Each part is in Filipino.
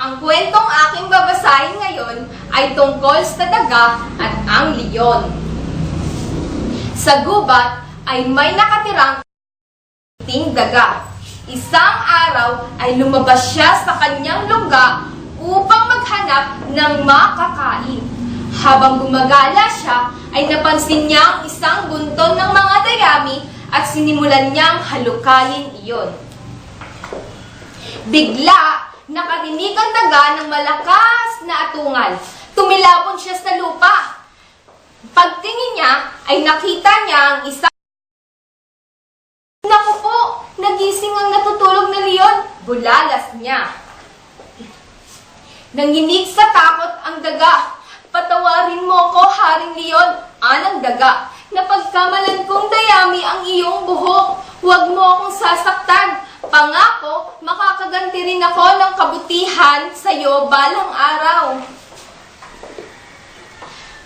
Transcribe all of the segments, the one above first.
Ang kwentong aking babasahin ngayon ay tungkol sa daga at ang leon. Sa gubat ay may nakatirang iting daga. Isang araw ay lumabas siya sa kanyang lungga upang maghanap ng makakain. Habang gumagala siya, ay napansin niya ang isang bunton ng mga dayami at sinimulan niyang halukayin iyon. Bigla, nakarinig ang daga ng malakas na atungal. Tumilapon siya sa lupa. Pagtingin niya, ay nakita niya ang isang... Naku po, nagising ang natutulog na leon. Bulalas niya. Nanginig sa takot ang daga. Patawarin mo ko, Haring Leon, anang daga. Napagkamalan kong dayami ang iyong buhok. Huwag mo akong sasaktan. Pangako, makakaganti rin ako ng kabutihan sa iyo balang araw.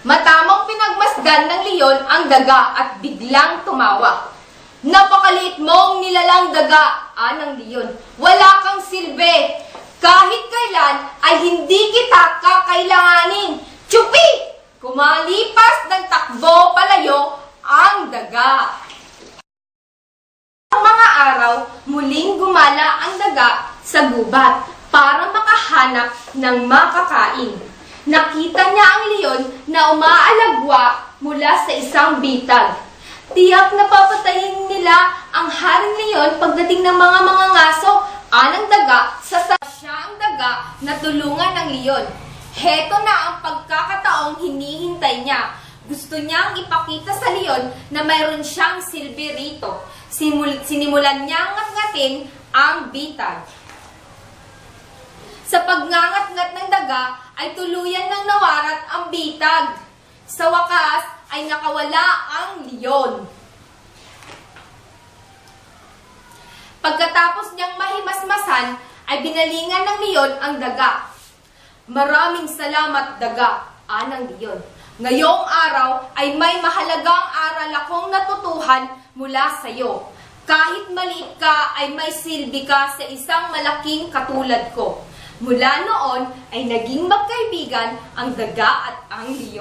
Matamang pinagmasdan ng leon ang daga at biglang tumawa. Napakaliit mong nilalang daga, anang leon. Wala kang silbi. Kahit kailan ay hindi kita kakailanganin. Tsupi! Kumalipas ng takbo palayo ang daga. Ang mga araw, muling gumala ang daga sa gubat para makahanap ng makakain. Nakita niya ang leon na umaalagwa mula sa isang bitag. Tiyak na papatayin nila ang Haring Leon pagdating ng mga ngaso. Anang daga, siya ang daga na tulungan ng leon. Heto na ang pagkakataong hinihintay niya. Gusto niyang ipakita sa leon na mayroon siyang silbi rito. Sinimulan niyang ngat-ngatin ang bitag. Sa pagngangat-ngat ng daga ay tuluyan ng nawarat ang bitag. Sa wakas ay nakawala ang leon. Pagkatapos niyang mahimasmasan ay binalingan ng leon ang daga. Maraming salamat, daga, anang leon. Ngayong araw ay may mahalagang aral akong natutuhan mula sa iyo. Kahit maliit ka ay may silbi ka sa isang malaking katulad ko. Mula noon ay naging magkaibigan ang daga at ang leon.